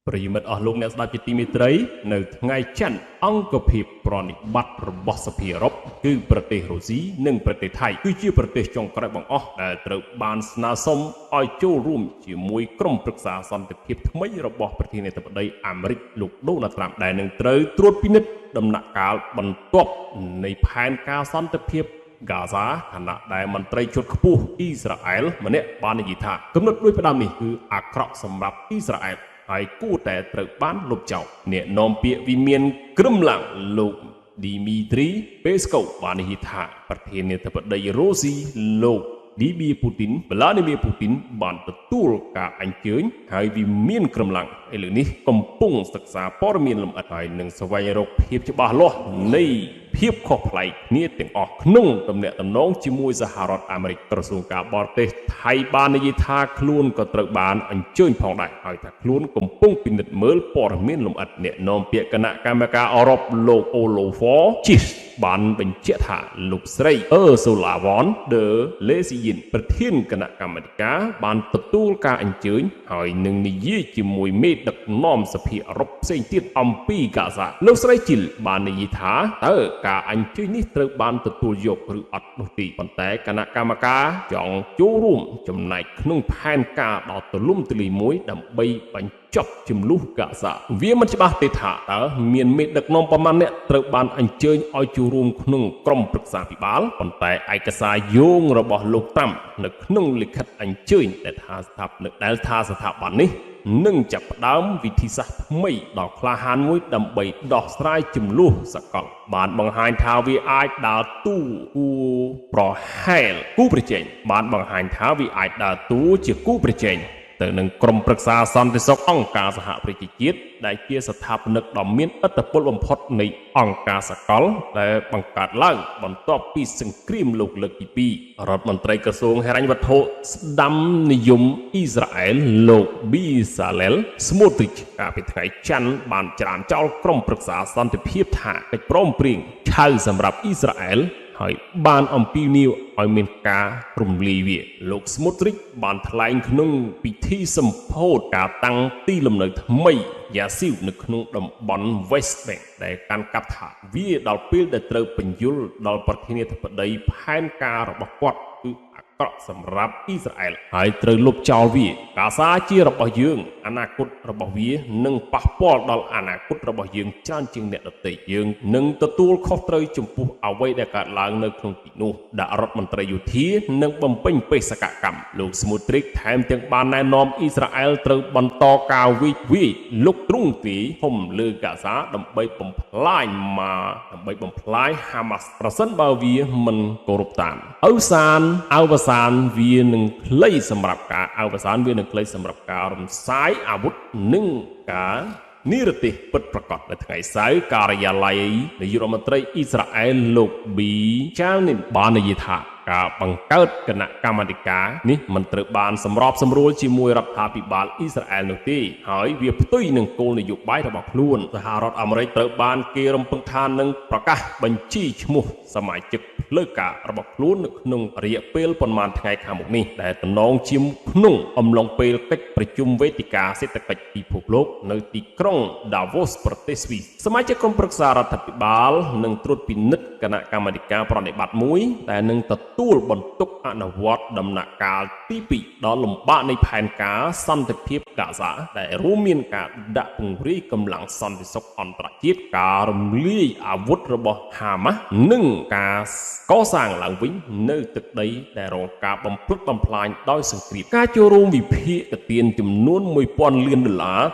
ប្រិយមិត្តអស់លោកអ្នកស្ដាប់ជាទីមេត្រីនៅថ្ងៃច័ន្ទអង្គភាពប្រណិប័តរបស់សភាអឺរ៉ុបគឺប្រទេសរុស្ស៊ីនិងប្រទេសថៃគឺជាប្រទេសចុងក្រោយបង្អស់ដែលត្រូវបានស្នើសុំឲ្យចូលរួមជាមួយក្រុមប្រឹក្សាសន្តិភាពថ្មីរបស់ប្រធានាធិបតីអាមេរិកលោកដូណាល់ត្រាំដែលនឹងត្រូវត្រួតពិនិត្យដំណាក់កាលបន្ទាប់នៃផែនការសន្តិភាពហ្គាហ្សាខណៈដែលមន្ត្រីជាន់ខ្ពស់អ៊ីស្រាអែលម្នាក់បាននិយាយថាគំនិតដូចផ្ដាំនេះគឺអាក្រក់សម្រាប់អ៊ីស្រាអែលហើយគួរតែត្រូវបានលុបចោលអ្នកនាំពាក្យវិមានក្រឹមឡាំងលោកឌីមីទ្រីពេស្កូវបាននិយាយថាប្រធានាធិបតីរុស្ស៊ីលោកវ្លាឌីមៀពូទីនបានទទួលការអញ្ជើញហើយវិមានក្រឹមឡាំងឥឡូវនេះកំពុងសិក្សាព័ត៌មានលម្អិតហើយនឹងស្វែងរកភាពច្បាស់លាស់នៃភាពខុសប្លែកគ្នាទាំងអស់ក្នុងទំនាក់ទំនងជាមួយសហរដ្ឋអាមេរិកក្រសួងការបរទេសថៃបាននិយាយថាខ្លួនក៏ត្រូវបានអញ្ជើញផងដែរហើយថាខ្លួនកំពុងពិនិត្យមើលព័ត៌មានលម្អិតអ្នកនាំពាក្យគណៈកម្មការអឺរ៉ុបលោកអូឡូហ្វ័រជីសបានបញ្ជាក់ថាលោកស្រីសូឡាវ៉នដឺលេស៊ីយិនប្រធានគណៈកម្មាធិការបានទទួលការអញ្ជើញហើយនឹងនិយាយជាមួយមេដឹកនាំសភាអឺរ៉ុបផ្សេងទៀតអំពីហ្គាហ្សាលោកស្រីជីលបាននិយាយថាតើការអញ្ជើញនេះត្រូវបានទទួលយកឬអត់នោះទេប៉ុន្តែគណៈកម្មការចង់ចូលរួមចំណែកក្នុងផែនការដ៏ទូលំទូលាយមួយដើម្បីបញ្ចប់ចំនួនហ្គាហ្សាវាមិនច្បាស់ទេថាតើមានមេដឹកនាំប្រមាណអ្នកត្រូវបានអញ្ជើញឲ្យចូលរួមក្នុងក្រុមប្រឹក្សាពិបាលប៉ុន្តែឯកសារយោងរបស់លោកត្រាំនៅក្នុងលិខិតអញ្ជើញដែលថាស្ថាប័ននេះនឹងចាប់ផ្ដើមវិធីសាស្ត្រថ្មីដ៏ក្លាហានមួយដើម្បីដោះស្រាយចំនួនសកលបានបង្ហាញថាវាអាចដើរតួប្រហែលគូប្រជែងជាគូប្រជែងទៅនឹងក្រុមប្រឹក្សាសន្តិសុខអង្គការសហប្រជាជាតិដែលជាស្ថាបនិកដ៏មានឥទ្ធិពលបំផុតនៃអង្គការសកលដែលបង្កើតឡើងបន្ទាប់ពីសង្គ្រាមលោកលើកទី2រដ្ឋមន្ត្រីក្រសួងហិរញ្ញវត្ថុស្ដាំនិយមអ៊ីស្រាអែលលោកប៊ីសាឡែលស្មូទ្រីចកាលពីថ្ងៃច័ន្ទបានច្រានចោលក្រុមប្រឹក្សាសន្តិភាពថាកិច្ចព្រមព្រៀងឆៅសម្រាប់អ៊ីស្រាអែលហើយបានអំពាវនាវឲ្យមានការរំលាយវាលោកស្មូទ្រីចបានថ្លែងក្នុងពិធីសម្ពោធការតាំងទីលំនៅថ្មីយ៉ាស៊ីវនៅក្នុងតំបន់ West Bank ដែលកាន់កាប់ថាវាដល់ពេលដែលត្រូវបញ្យលដល់ប្រធានាធិបតីផែនការរបស់គាត់គឺអាក្រក់សម្រាប់អ៊ីស្រាអែលហើយត្រូវលុបចោលវាហ្គាហ្សាជារបស់យើងអនាគតរបស់វានឹងប៉ះពាល់ដល់អនាគតរបស់យើងច្រើនជាងអ្នកដទៃយើងនឹងទទួលខុសត្រូវចំពោះអ្វីដែលកើតឡើងនៅក្នុងទីនោះដាក់រដ្ឋមន្ត្រីយោធានិងបំពេញបេសកកម្មលោកស្មូទ្រីកថែមទាំងបានណែនាំអ៊ីស្រាអែលត្រូវបន្តការវាយលុកទ្រង់ទ្រាយហុំលើហ្គាហ្សាដើម្បីបំផ្លាញហាម៉ាស់ប្រសិនបើវាមិនគោរពតាមអវសានវានឹងខ្លីសម្រាប់ការរំសាយអាវុធនិងការនិរទេសពិតប្រាកដនៅថ្ងៃសៅរ៍ការិយាល័យនាយករដ្ឋមន្ត្រីអ៊ីស្រាអែលលោកប៊ីចាលនីនបាននិយាយថាការបង្កើតគណៈកម្មាធិការនេះមិនត្រូវបានសម្របសម្រួលជាមួយរដ្ឋាភិបាលអ៊ីស្រាអែលនោះទេហើយវាផ្ទុយនឹងគោលនយោបាយរបស់ខ្លួនសហរដ្ឋអាមេរិកត្រូវបានគេរំពឹងថានឹងប្រកាសបញ្ជីឈ្មោះសមាជិកផ្លូវការរបស់ខ្លួននៅក្នុងរយៈពេលប៉ុន្មានថ្ងៃខាងមុខនេះដែលតំណងជាក្នុងអំឡុងពេលកិច្ចប្រជុំវេទិកាសេដ្ឋកិច្ចពិភពលោកនៅទីក្រុង Davos ប្រទេសស្វីសសមាជិកក្រុមប្រឹក្សារដ្ឋាភិបាលនឹងត្រួតពិនិត្យគណៈកម្មាធិការប្រតិបត្តិមួយដែលនឹងទទួលបន្ទុកអនុវត្តដំណាក់កាលទី2ដ៏លំបាកនៃផែនការសន្តិភាពហ្គាហ្សាដែលរួមមានការដាក់ពង្រាយកម្លាំងសន្តិសុខអន្តរជាតិការរំលាយអាវុធរបស់ហាម៉ាស់និងការកសាងឡើងវិញនៅទឹកដីដែលរងការបំផ្លិចបំផ្លាញដោយសង្គ្រាមការចូលរួមវិភាគទានចំនួន$1000 លាន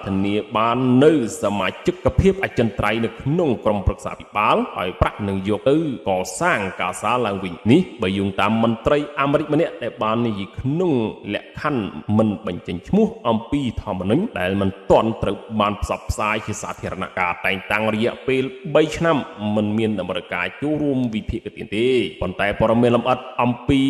ធានាបាននៅសមាជិកភាពអចិន្ត្រៃយ៍នៅក្នុងក្រុមប្រឹក្សាពិបាលហើយប្រាក់នឹងយកទៅកសាងហ្គាហ្សាឡើងវិញនេះបើយោងតាមមន្ត្រីអាមេរិកម្នាក់ដែលបាននិយាយក្នុងលក្ខខណ្ឌមិនបញ្ចេញឈ្មោះអំពីធម្មនុញ្ញដែលមិនទាន់ត្រូវបានផ្សព្វផ្សាយជាសាធារណៈការតែងតាំងរយៈពេល3ឆ្នាំមិនមានតម្រូវការចូលរួមវិភាគទានទេ ប៉ុន្តែព័ត៌មានលម្អិតអំពី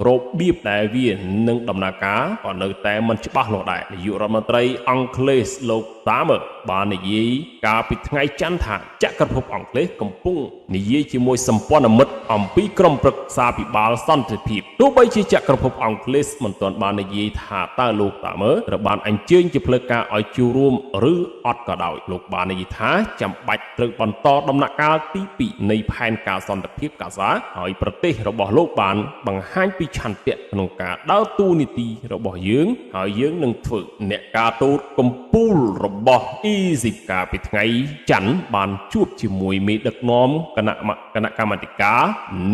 របៀបដែលវានឹងដំណើរការក៏នៅតែមិនច្បាស់លាស់ដែរនាយករដ្ឋមន្ត្រីអង់គ្លេសលោក Starmer បាននិយាយកាលពីថ្ងៃច័ន្ទថាចក្រភពអង់គ្លេសកំពុងនិយាយជាមួយសម្ព័ន្ធមិត្តអំពីក្រុមប្រឹក្សាភិបាលសន្តិភាពទោះបីជាចក្រភពអង់គ្លេសមិនទាន់បាននិយាយថាតើលោក Starmer ត្រូវបានអញ្ជើញជាផ្លូវការឲ្យចូលរួមឬអត់ក៏ដោយលោកបាននិយាយថាចាំបាច់ត្រូវបន្តដំណាក់កាលទី2នៃផែនការសន្តិភាពកាហ្សាហើយប្រទេសរបស់លោកបានបង្ហាញពីឆន្ទៈក្នុងការដើរតួនាទីរបស់យើងហើយយើងនឹងធ្វើអ្នកការទូតកម្ពុជារបស់អ៊ីស៊ីបកាលពីថ្ងៃច័ន្ទបានជួបជាមួយមេដឹកនាំគណៈកម្មាធិការ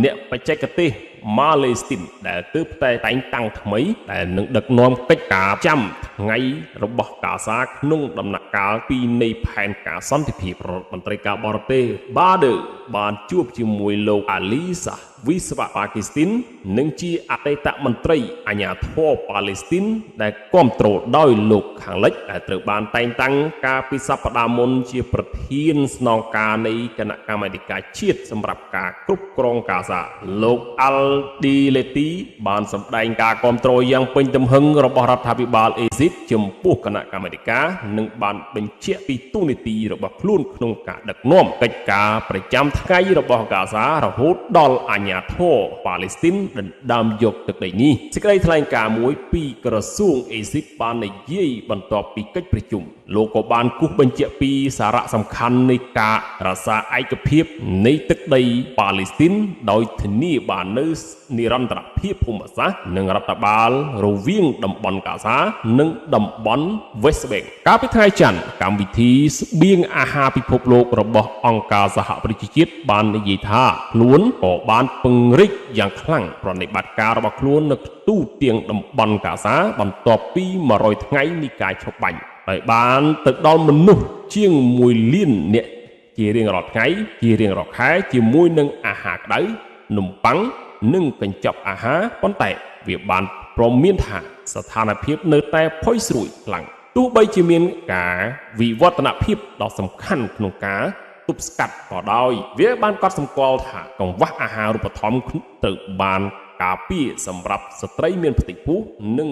អ្នកបច្ចេកទេសម៉ាឡេស្ទីនដែលទើបតែតែងតាំងថ្មីដែលនឹងដឹកនាំកិច្ចការចាំថ្ងៃរបស់កាហ្សាក្នុងដំណាក់កាល2នៃផែនការសន្តិភាពរដ្ឋមន្ត្រីការបរទេសបានជួបជាមួយលោកអាលីសាវិស្វប៉ាគីស្ទីននិងជាអតីតមន្ត្រីអាជ្ញាធរប៉ាឡេស្ទីនដែលគ្រប់គ្រងដោយលោកខាងលិចដែលត្រូវបានតែងតាំងកាលពីសប្តាហ៍មុនជាប្រធានស្នងការនៃគណៈកម្មាធិការជាតិសម្រាប់ការគ្រប់គ្រងកាហ្សាលោកអាល់ឌីលេទីបានសម្ដែងការគ្រប់គ្រងយ៉ាងពេញទំហឹងរបស់រដ្ឋាភិបាលអេស៊ីបចំពោះគណៈកម្មាធិការនិងបានបញ្ជាក់ពីទូនីតិរបស់ខ្លួនក្នុងការដឹកនាំកិច្ចការប្រចាំថ្ងៃរបស់កាហ្សារហូតដល់អាជ្ញាធរប៉ាឡេស្ទីនដណ្ដើមយកទឹកដីនេះសេចក្តីថ្លែងការណ៍មួយពីក្រសួងអេស៊ីបបាននិយាយបន្ទាប់ពីកិច្ចប្រជុំលោកក៏បានគូសបញ្ជាក់ពីសារៈសំខាន់នៃការរក្សាឯកភាពនៃទឹកដីប៉ាឡេស្ទីនដោយធានាបាននូវនិរន្តរភាពភូមិសាស្ត្រនិងរដ្ឋបាលរវាងតំបន់កាហ្សានិងតំបន់ West Bank កាលពីថ្ងៃច័ន្ទកម្មវិធីស្បៀងអាហារពិភពលោករបស់អង្គការសហប្រជាជាតិបាននិយាយថាខ្លួនក៏បានពង្រីកយ៉ាងខ្លាំងប្រតិបត្តិការរបស់ខ្លួននៅទូទាំងតំបន់កាហ្សាបន្ទាប់ពី100ថ្ងៃនៃការឈប់បាញ់ហើយបានទៅដល់មនុស្សជាង1លាននាក់ជារៀងរាល់ថ្ងៃជារៀងរាល់ខែជាមួយនឹងអាហារក្តៅនំប៉័ងនិងកញ្ចប់អាហារប៉ុន្តែវាបានព្រមមានថាស្ថានភាពនៅតែផុយស្រួយខ្លាំងទោះបីជាមានការវិវឌ្ឍនភាពដ៏សំខាន់ក្នុងការទប់ស្កាត់ក៏ដោយវាបានកត់សម្គាល់ថាកង្វះអាហារូបត្ថម្ភត្រូវបានការពារសម្រាប់ស្ត្រីមានផ្ទៃពោះនិង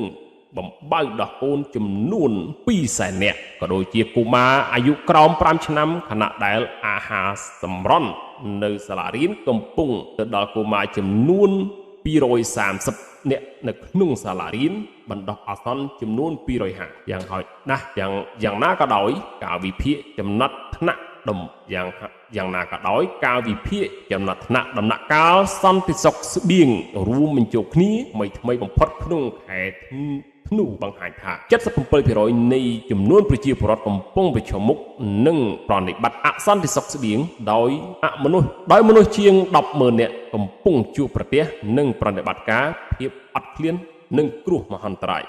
បំបើដោះកូនចំនួន200,000 នាក់ក៏ដូចជាកុមារអាយុក្រោម5ឆ្នាំខណៈដែលអាហារសម្រន់នៅសាលារៀនកំពុងទៅដល់កុមារចំនួន230នាក់នៅក្នុងសាលារៀនបណ្ដោះអាសន្នចំនួន250យ៉ាងណាក៏ដោយការវិភាគចំណាត់ថ្នាក់យ៉ាងណាក៏ដោយការវិភាគចំណាត់ថ្នាក់ដំណាក់កាលសន្តិសុខស្បៀងរួមបញ្ចូលគ្នាថ្មីបំផុតក្នុងខែធ្នូបង្ហាញថា 77% នៃចំនួនប្រជាពលរដ្ឋកំពុងប្រឈមមុខនឹងប្រតិបត្តិអសន្តិសុខស្បៀងដោយមនុស្សជាង 10,000 នាក់កំពុងជួបប្រទះនឹងប្រតិបត្តិការភាពអត់ឃ្លាននិងគ្រោះមហន្តរាយ